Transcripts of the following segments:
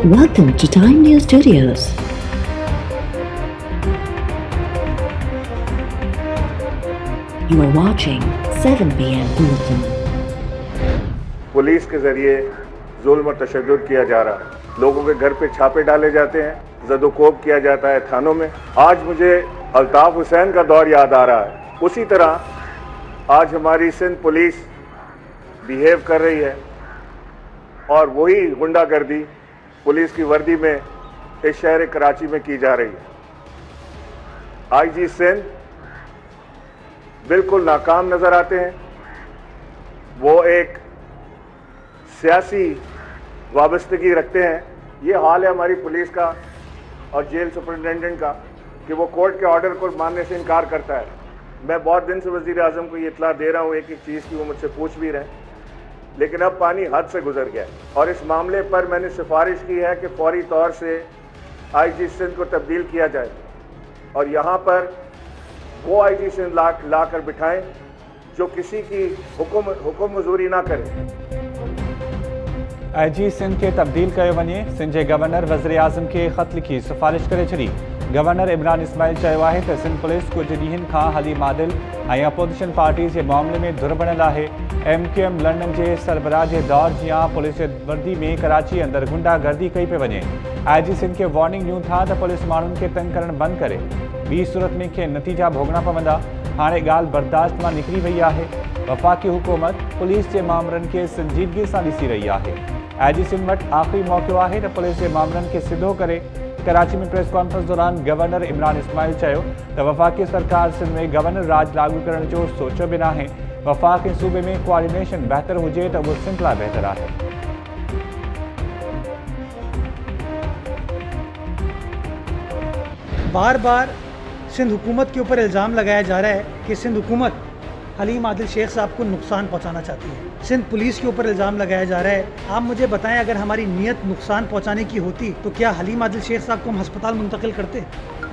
Welcome to Time News Studios. You are watching 7 PM Bulletin. Police के जरिए जुल्म और तशद्दुद किया जा रहा है, लोगों के घर पे छापे डाले जाते हैं, जदोकोब किया जाता है थानों में। आज मुझे अल्ताफ हुसैन का दौर याद आ रहा है। उसी तरह आज हमारी सिंध पुलिस बिहेव कर रही है और वही गुंडागर्दी पुलिस की वर्दी में इस शहर कराची में की जा रही है। आईजी सिंध बिल्कुल नाकाम नजर आते हैं। वो एक सियासी वाबस्तगी रखते हैं। ये हाल है हमारी पुलिस का और जेल सुपरिटेंडेंट का कि वो कोर्ट के ऑर्डर को मानने से इनकार करता है। मैं बहुत दिन से वजीर आजम को ये इतला दे रहा हूँ एक एक चीज़ की, वो मुझसे पूछ भी रहे हैं, लेकिन अब पानी हद से गुजर गया है। और इस मामले पर मैंने सिफारिश की है कि फौरी तौर से आईजी सिंध को तब्दील किया जाए और यहाँ पर वो आईजी सिंध ला कर बिठाएं जो किसी की हुक्म मजूरी ना करे। आईजी सिंध के तब्दील कयो वञे। सिंध के गवर्नर वज़ीर आज़म के ख़त लिखी सिफारिश करे छॾी। गवर्नर इमरान इस्माइल चयो आहे त सिंध पुलिस कुछ ॾींहनि खां हलीम आदिल ऐं अपोजिशन पार्टीज़ जे मामले में धुर बणियल आहे। MQM लंडन के सरबराह के दौर जियां पुलिस जे वर्दी में कराची अंदर गुंडागर्दी कई पे वञे। आईजी सिंध के वार्निंग ॾियूं था त पुलिस माण्हुनि खे तंग करण बंद करे, ॿी सूरत में के नतीजा भोगना पवंदा। हाणे ॻाल्हि बर्दाश्त मां निकिरी वई आहे। वफ़ाक़ी हुकूमत पुलिस के मामलनि के संजीदगी सां ॾिसी रही आहे। आईजी सिंध वटि आख़िरी मौक़ो आहे त पुलिस के मामलनि के सिधो करे। कराची में प्रेस कॉन्फ्रेंस दौरान गवर्नर इमरान इस्माइल चयो त वफ़ाक़ी सरकार सिंध में गवर्नर राज लागू करण जो सोचो भी नाहे। वफ़ाक़ ऐं सूबे में कोऑर्डिनेशन बेहतर हुजे त उहो सिंध लाइ बेहतर आहे। बार बार सिंध हुकूमत के ऊपर इल्ज़ाम लगाया जा रहा है कि सिंध हुकूमत हलीम आदिल शेख साहब को नुकसान पहुंचाना चाहती है। सिंध पुलिस के ऊपर इल्ज़ाम लगाया जा रहा है। आप मुझे बताएं, अगर हमारी नीयत नुकसान पहुंचाने की होती तो क्या हलीम आदिल शेख साहब को हम अस्पताल मुंतकिल करते?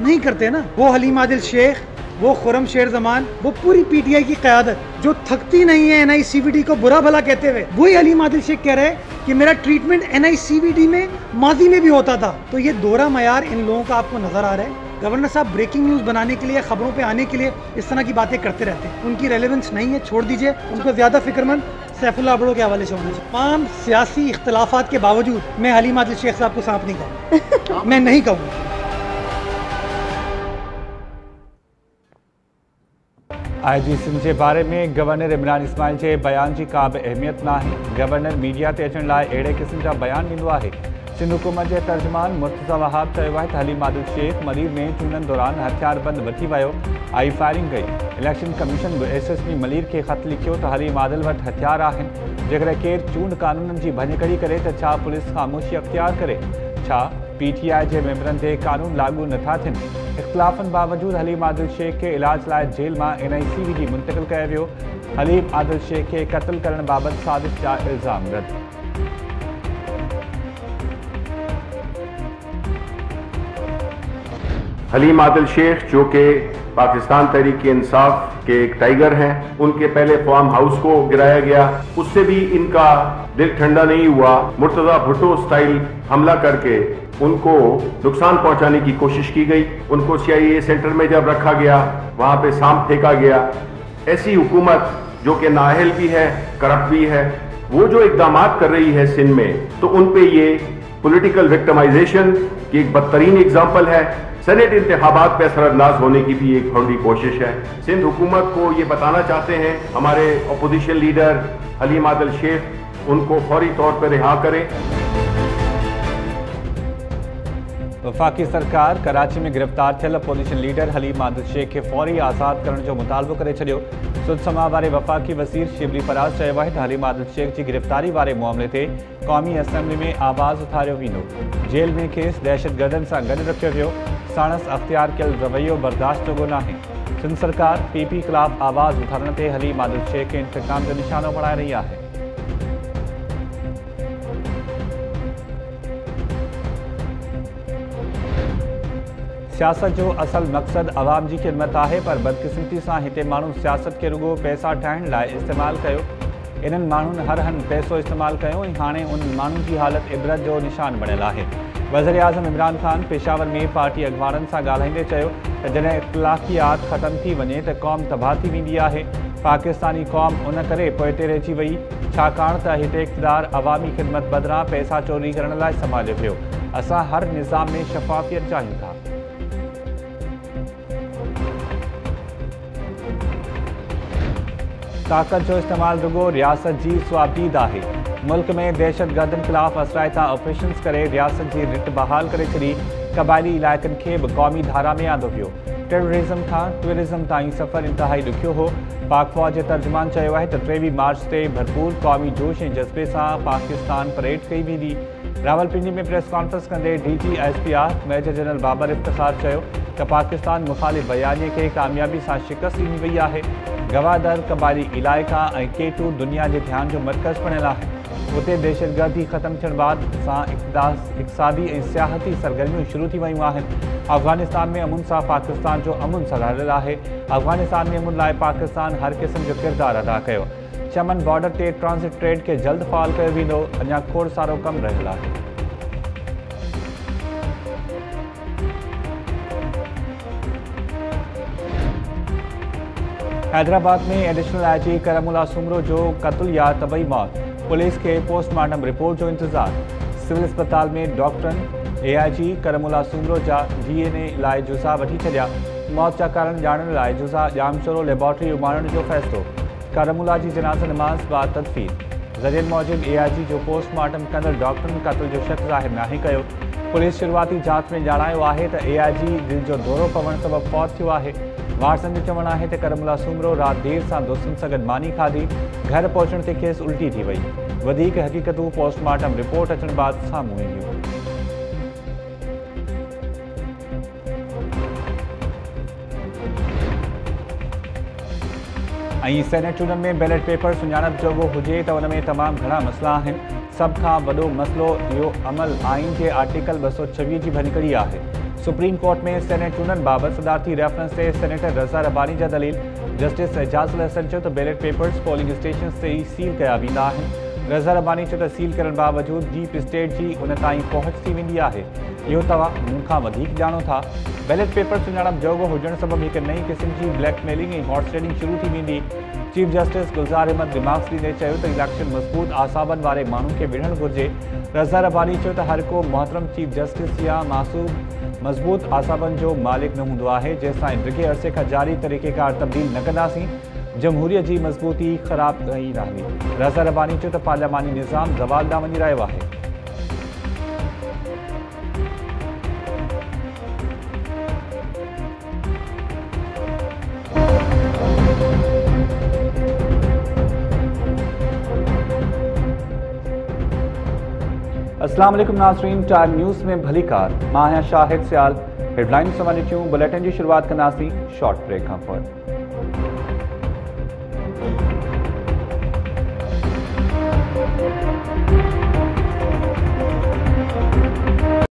नहीं करते ना। वो हलीम आदिल शेख, वो खुरम शेर जमान, वो पूरी PTI की क़यादत जो थकती नहीं है NICVD को बुरा भला कहते हुए, वही हलीम आदिल शेख कह रहे हैं कि मेरा ट्रीटमेंट NICVD में माजी में भी होता था। तो ये दोहरा मयार इन लोगों का आपको नजर आ रहा है। गवर्नर साहब ब्रेकिंग न्यूज़ बनाने के लिए, खबरों पे आने के लिए इस तरह की बातें करते रहते हैं। उनकी रेलेवेंस नहीं है, छोड़ दीजिए। उनको ज़्यादा फिक्रमंद सैफुल्लाह अबड़ो के हवाले से होना चाहिए। तमाम सियासी इख्तलाफात के बावजूद मैं हलीम आदिल शेख साहब को सांप नहीं कहूँगा। मैं नहीं कहूँगा। आईजी सिंध के बारे में गवर्नर इमरान इस्माइल के बयान की का भी अहमियत ना है। गवर्नर मीडिया ते अचण लाइ अहिड़े क़िस्म जा बयान ॾींदो आहे। सिंध हुकूमत के तर्जुमान मुर्तज़ा वहाब चयो आहे त हलीम आदिल शेख मलीर में चूंडनि दौरान हथियारबंद वठी वियो ऐं फायरिंग कई। इलेक्शन कमीशन SSP मलीर के ख़त लिखियो त हलीम आदिल वटि हथियार आहिनि। जेकर केरु चूंड कानूननि जी भञकड़ी करे त छा पुलिस ख़ामोशी अख्तियार करे? छा PTI के मेंबरनि ते कानून लागू नथा थियनि? इख्तिलाफ़नि बावजूद हलीम आदिल शेख के इलाज लाइ जेल मां NICVD मुंतकिल कयो वियो। हलीम आदिल शेख के क़त्ल करण बाबति साज़िश जा इल्ज़ाम रद्द। हलीम आदिल शेख जो कि पाकिस्तान तहरीक इंसाफ के एक टाइगर हैं, उनके पहले फार्म हाउस को गिराया गया, उससे भी इनका दिल ठंडा नहीं हुआ। मुर्तजा भुट्टो स्टाइल हमला करके उनको नुकसान पहुंचाने की कोशिश की गई। उनको CIA सेंटर में जब रखा गया, वहां पे सांप फेंका गया। ऐसी हुकूमत जो कि नाअहल भी है, करप्ट भी है, वो जो इकदामात कर रही है सिंध में, तो उन पे ये पॉलिटिकल विक्टिमाइजेशन की एक बदतरीन एग्जाम्पल है। सेनेट इंतखाबात पे असरअंदाज होने की भी एक फौरी कोशिश है। सिंध हुकूमत को ये बताना चाहते हैं हमारे अपोजिशन लीडर हलीम आदिल शेख, उनको फौरी तौर पर रिहा करें। वफ़ाक़ी सरकार कराची में गिरफ़्तार थियल अपोजिशन लीडर हलीम आदिल शेख के फौरी आज़ाद करण जो मुतालबो करे छॾियो। सुध समा वारे वफ़ाक़ी वज़ीर शिबली फराज चयो आहे त हलीम आदिल शेख की गिरफ़्तारी वारे मामले ते क़ौमी असम्बली में आवाज़ उथारियो वेंदो। जेल में खेसि दहशतगर्दनि सां गॾु रखियो वियो। साणस अख्तियार कयल रवैयो बर्दाश्त जोॻो नाहे। सिंध सरकार PP ख़िलाफ़ आवाज़ उथारण ते हलीम आदिल शेख खे इंतकाम जो निशानो बणाए रही आहे। सियासत जो असल मकसद अवाम की खिदमत है, पर बदकिस्मती से हिते मानू सियासत के रुगो पैसा ठाहिण लाइ इस्तेमाल कयो। इन्हनि माण्हुनि हर हंधि पैसो इस्तेमालु कयो ऐं हाणे उन माण्हुनि जी हालत इबरत जो निशान बणियल आहे। वज़ीर आज़म इमरान ख़ान पेशावर में पार्टी अॻवाननि सां ॻाल्हाईंदे चयो त जॾहिं इख़्तिलाफ़ियात ख़तमु थी वञे त क़ौम तबाह थी वेंदी आहे। पाकिस्तानी क़ौम उन करे पोइते रहिजी वई छाकाणि त हिते इक़्तिदार अवामी ख़िदमत बदिरां पैसा चोरी करण लाइ संभालियो पियो। असां हर निज़ाम में शफ़ाफ़ियत चाहियूं था। ताक़त जो इस्तेमालु रुगो रियासत जी स्वाबदीद आहे। मुल्क में दहशतगर्दनि ख़िलाफ़ असराइता ऑपरेशन्स करे रियासत जी रिट बहाल करे छॾी। क़बाइली इलाइक़नि खे बि क़ौमी धारा में आंदो पियो। टेररिज़म खां टूरिज़म ताईं सफ़र इंतहाई ॾुखियो हो। पाक फ़ौज जे तर्जुमान चयो आहे त 23 मार्च ते भरपूर क़ौमी जोश ऐं जज़्बे सां पाकिस्तान परेड कई वेंदी। रावलपिंडी में प्रेस कॉन्फ्रेंस कंदे DGSPR major general Babar Iftikhar चयो त पाकिस्तान मुख़ालिफ़ बयानिए खे कामयाबी सां शिकस्त ॾिनी वई आहे। गवादर क़बाइली इलाइक़ा ऐं केटू दुनिया जे ध्यान जो मर्कज़ बणियल आहे। उते दहशतगर्दी ख़त्म थियण बाद सां इक़्तिसादी ऐं सियाहती सरगर्मियूं शुरू थी वयूं आहिनि। अफ़गानिस्तान में अमुन सां पाकिस्तान जो अमुन सराहियल आहे। अफ़गानिस्तान में अमुन लाइ पाकिस्तान हर क़िस्म जो किरदारु अदा कयो। चमन बॉर्डर ते ट्रांज़िट ट्रेड खे जल्द फ़ाल कयो वेंदो। अञा खोड़ सारो कमु रहियल आहे। हैदराबाद में एडिशनल IG करमुल्ला सुमरो जो क़त्ल या तबई मौत। पुलिस के पोस्टमार्टम रिपोर्ट जो इंतज़ार। सिविल अस्पताल में डॉक्टरनि AIG करमुल्ला सुमरो जा DNA लाइ जुज़ा वठी छॾिया। मौत जा कारण ॼाणण लाइ जुज़ा ॼामचोरो लेबॉर्ट्री उमाणण जो फ़ैसिलो। करमुल्ला जी जनाज़ा नमाज़ बाद तदफ़ीन। ज़रियनि मूजिब AIG जो पोस्टमार्टम कंदड़ डॉक्टरनि क़त्ल जो शक ज़ाहिर नाहे कयो। पुलिस शुरूआती जांच में ॼाणायो आहे त AIG दिलि जो दौरो पवण सबबि फ़ौत थियो आहे। वारसनि जो चवणु आहे त करमुल्ला सुमरो राति देर सां दोस्तनि सां गॾु मानी खाधी। घर पहुचण ते खेसि उल्टी थी वई। वधीक हक़ीक़तूं पोस्टमार्टम रिपोर्ट अचण बाद साम्हूं ईंदियूं। ऐं सेनेट चूंडनि में बैलेट पेपर सुञाणप जोॻो हुजे त उन में तमामु घणा मसइला आहिनि। सभ खां वॾो मसइलो इहो अमल आइन जे आर्टिकल 226 जी भञकड़ी आहे। सुप्रीम कोर्ट में सेनेट चूंडनि बाबति सदारती रेफरेंस ते सेनेटर रज़ा रब्बानी जा दलील। जस्टिस एजाज़ अल हसन चयो त बैलेट पेपर्स पोलिंग स्टेशन्स ते ई सील कया वेंदा आहिनि। रज़ा रब्बानी चयो त सील करण बावजूदि डीप स्टेट जी उन ताईं पहुच थी वेंदी आहे। इहो तव्हां मूंखां वधीक ॼाणो था। बैलेट पेपर सुञाणप जोॻो हुजण सबबि हिकु नई क़िस्म जी ब्लैकमेलिंग ऐं हॉर्स ट्रेडिंग शुरू थी वेंदी। चीफ जस्टिस गुलज़ार अहमद दिमाग़ ॾींदे चयो त इलेक्शन मज़बूत आसाबनि वारे माण्हू खे विढ़णु घुरिजे। रज़ा रब्बानी चयो त हर को मोहतरम चीफ जस्टिस या मासूम मज़बूत आसाबनि जो मालिक न हूंदो आहे। जेसिताईं ॾिघे अरसे खां जारी तरीक़ेकार तब्दील न कंदासीं जमहूरियत जी मज़बूती ख़राब कई रहंदी। रज़ा रब्बानी चयो त पार्लियामानी निज़ाम ज़वाल ॾांहुं वञी रहियो आहे। अस्सलाम वालेकुम नाज़रीन, टाइम न्यूज़ में भली कार। मां आहियां शाहिद सियाल। हेडलाइन सां ॾिठियूं बुलेटिन जी शुरूआत कंदासीं शॉर्ट ब्रेक खां पोइ।